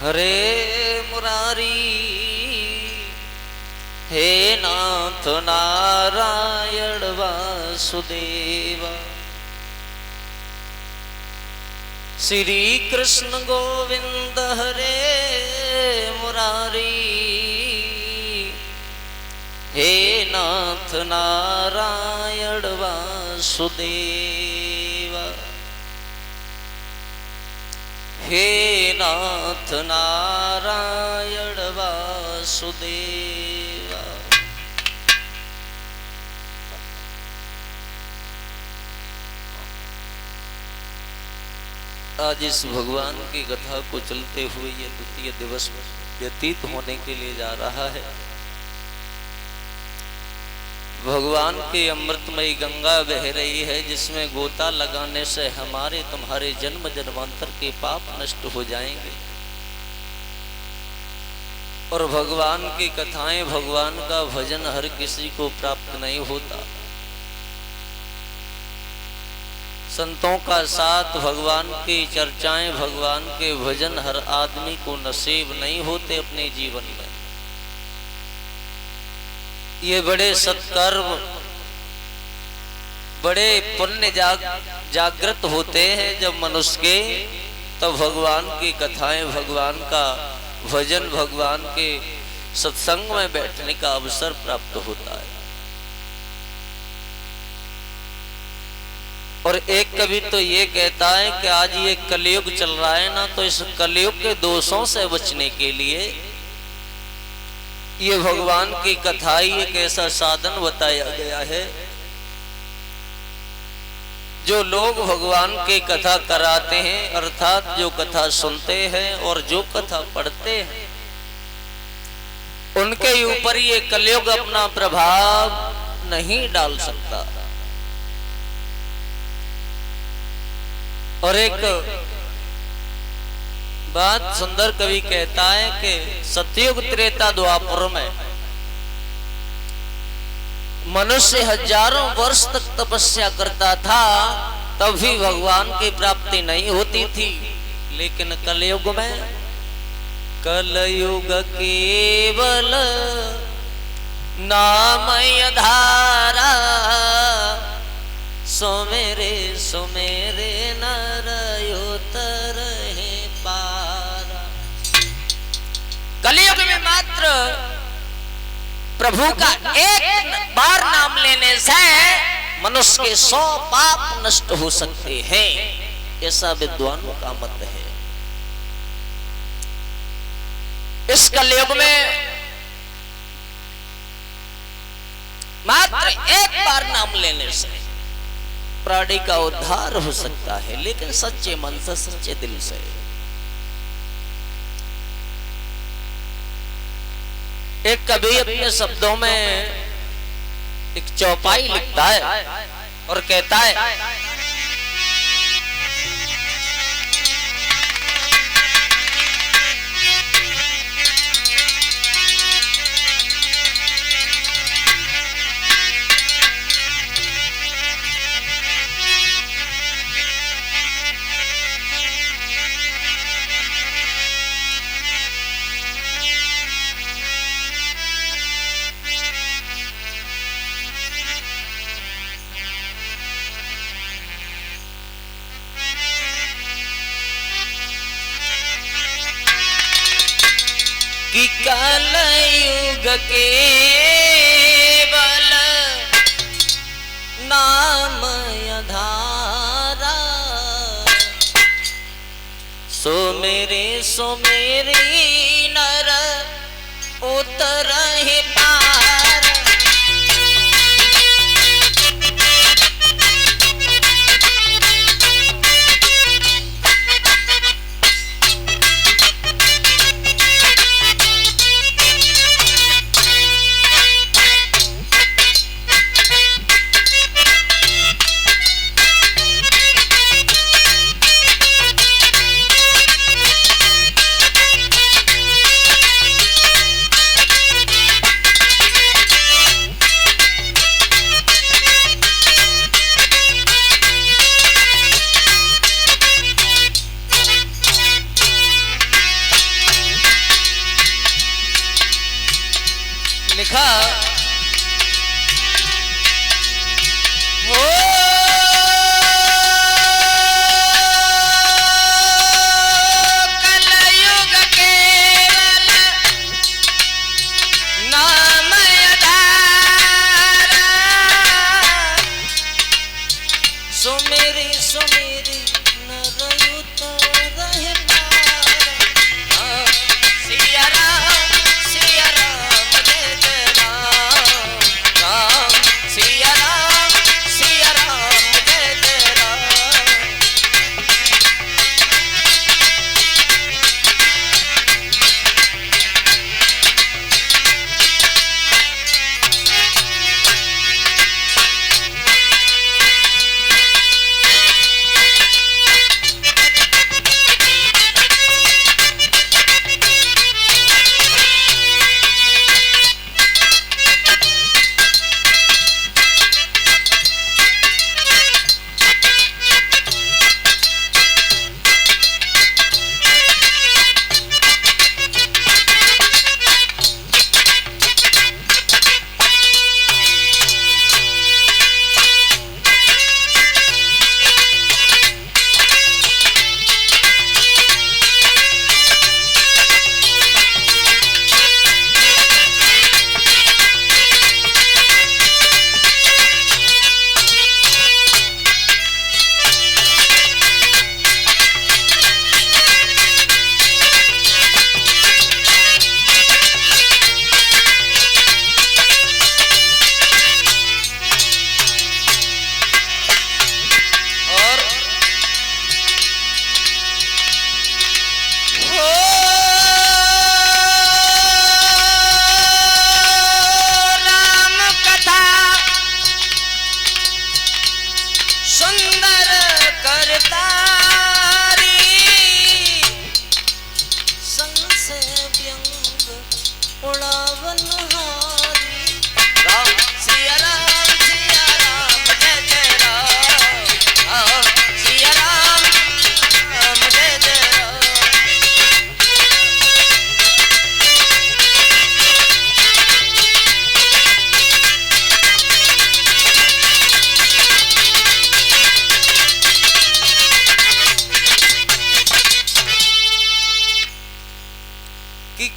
हरे मुरारी हे नाथ नारायण वासुदेवा। श्री कृष्ण गोविंद हरे मुरारी हे नाथ नारायण वासुदेवा। हे नाथ नारायण वासुदेवा। आज इस भगवान की कथा को चलते हुए ये द्वितीय दिवस व्यतीत होने के लिए जा रहा है। भगवान की अमृतमयी गंगा बह रही है, जिसमें गोता लगाने से हमारे तुम्हारे जन्म जन्मांतर के पाप नष्ट हो जाएंगे। और भगवान की कथाएं, भगवान का भजन हर किसी को प्राप्त नहीं होता। संतों का साथ, भगवान की चर्चाएं, भगवान के भजन हर आदमी को नसीब नहीं होते अपने जीवन में। ये बड़े सत्कर्म, बड़े पुण्य जागृत होते हैं जब मनुष्य के, तब भगवान की कथाएं, भगवान का भजन, भगवान के सत्संग में बैठने का अवसर प्राप्त होता है। और एक कवि तो ये कहता है कि आज ये कलयुग चल रहा है ना, तो इस कलयुग के दोषों से बचने के लिए ये भगवान की कथा ही एक ऐसा साधन बताया गया है। जो लोग भगवान की कथा कराते हैं, अर्थात जो कथा सुनते हैं और जो कथा पढ़ते हैं, उनके ऊपर ये कलयुग अपना प्रभाव नहीं डाल सकता। और एक बात सुंदर कवि कहता है कि सतयुग त्रेता द्वापर में मनुष्य हजारों वर्ष तक तपस्या करता था, तब भी भगवान की प्राप्ति नहीं होती थी। लेकिन कलयुग में, कलयुग केवल नामय धारा, सुमेरे नर उतरहि पारा। कलयुग में मात्र प्रभु का एक बार नाम लेने से मनुष्य के 100 पाप नष्ट हो सकते हैं, ऐसा विद्वानों का मत है। इस कलयुग में मात्र एक बार नाम लेने से प्राणी का उद्धार हो सकता है, लेकिन सच्चे मन से, सच्चे दिल से। एक कवि अपने शब्दों में एक चौपाई लिखता है और कहता है, कि कलयुग केवल नामय धारा, सुमेरे नर उतरहि पारा।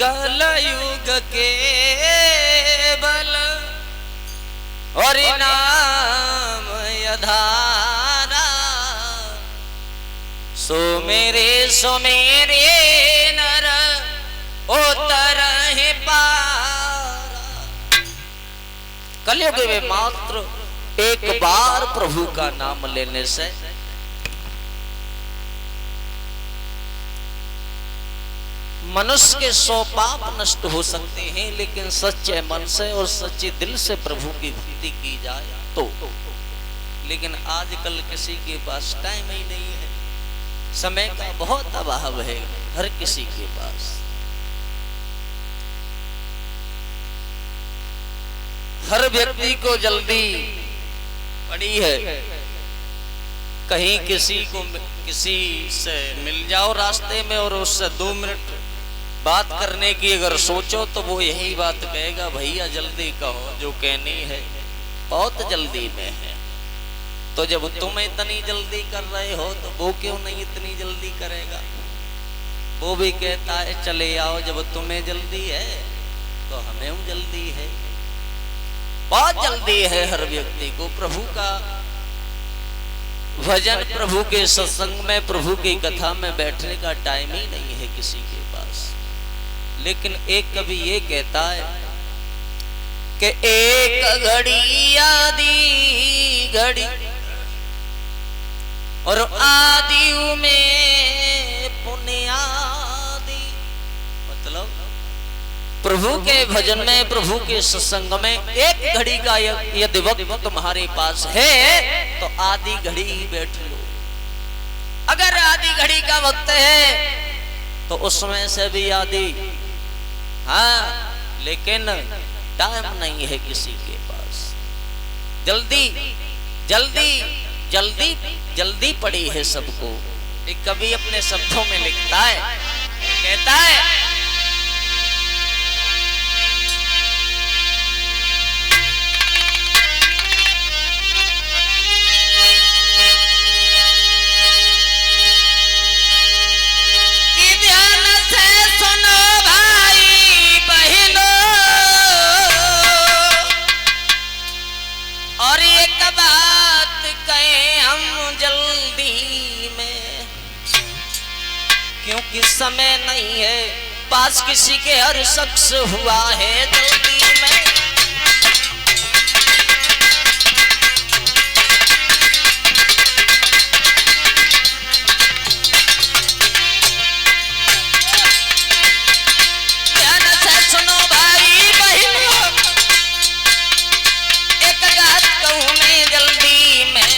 कलयुग के बल और नाम यधारा, सो मेरे नर उतरहि पारा। कलयुग में मात्र एक बार प्रभु का नाम लेने से मनुष्य के 100 पाप नष्ट हो सकते हैं, लेकिन सच्चे मन से और सच्चे दिल से प्रभु की भक्ति की जाए तो। लेकिन आजकल किसी के पास टाइम ही नहीं है, समय का बहुत अभाव है हर किसी के पास। हर व्यक्ति को जल्दी पड़ी है, कहीं किसी से मिल जाओ रास्ते में और उससे 2 मिनट बात करने की अगर सोचो तो वो यही बात कहेगा, भैया जल्दी कहो, जो कहनी है बहुत जल्दी में है। तो जब तुम इतनी जल्दी कर रहे हो तो वो क्यों नहीं इतनी जल्दी करेगा? वो भी कहता है चले आओ, जब तुम्हें जल्दी है तो हमें जल्दी है। बहुत जल्दी है हर व्यक्ति को। प्रभु का भजन, प्रभु के सत्संग में, प्रभु की कथा में बैठने का टाइम ही नहीं है किसी के पास। लेकिन एक कवि ये कहता है कि एक घड़ी आदि घड़ी और आदि में पुण्यादि। मतलब प्रभु के भजन में, प्रभु के सत्संग में एक घड़ी का यदि वक्त तुम्हारे पास है तो आधी घड़ी ही बैठ लो। अगर आधी घड़ी का वक्त है तो उसमें से भी आधी, हाँ, लेकिन टाइम नहीं है किसी के पास। जल्दी जल्दी जल्दी जल्दी पड़ी है सबको। एक कवि अपने शब्दों में लिखता है, कहता है क्योंकि समय नहीं है पास किसी के, हर शख्स हुआ है जल्दी में। ध्यान से सुनो भाई बहनों, एक बात कहूं मैं जल्दी में,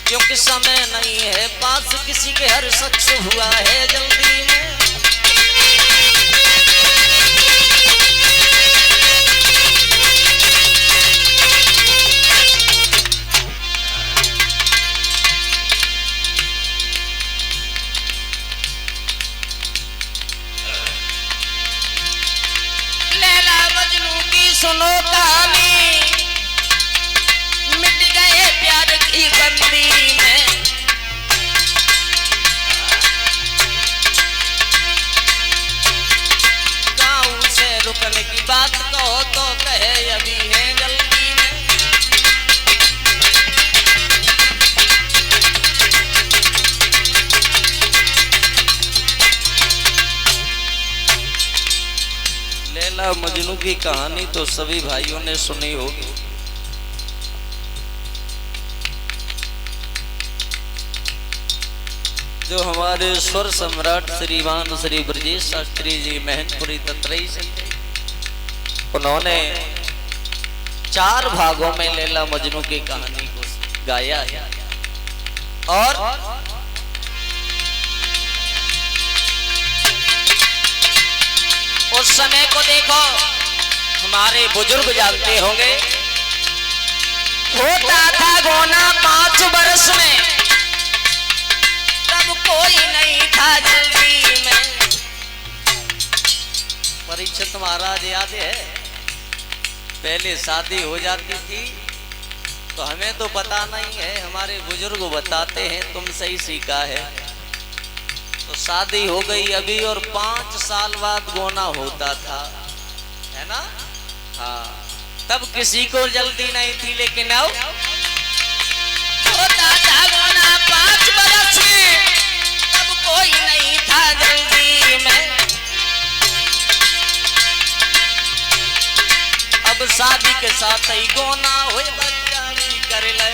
क्योंकि समय नहीं है पास किसी के, हर शख्स हुआ है जल्दी में। लैला मजनू की सुनो कहानी, मिट गए प्यार की बंदी में। गाँव से रुकने की बात कहो तो कहे अभी है जल्दी में। लैला मजनू की कहानी तो सभी भाइयों ने सुनी होगी। जो हमारे स्वर सम्राट श्रीमान श्री ब्रजेश शास्त्री जी मैनपुरी तत्रई से, उन्होंने 4 भागों में लैला मजनू की कहानी को गाया है। और उस समय को देखो, हमारे बुजुर्ग जानते होंगे, होता था गोना 5 बरस में, तब कोई नहीं था जल्दी में। परीक्षित महाराज याद है, पहले शादी हो जाती थी तो हमें तो पता नहीं है, हमारे बुजुर्ग बताते हैं, तुमसे ही सीखा है। तो शादी हो गई अभी और 5 साल बाद गोना होता था, है ना। हाँ, तब किसी को जल्दी नहीं थी, लेकिन अब होता था गोना 5 बरस, तब कोई नहीं था जल्दी में। अब शादी के साथ ही गोना हुए, बच्चा भी कर ले।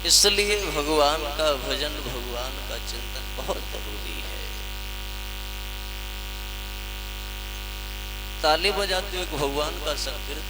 इसलिए भगवान का भजन, भगवान का चिंतन बहुत जरूरी है। ताली बजाते हुए भगवान का संकीर्तन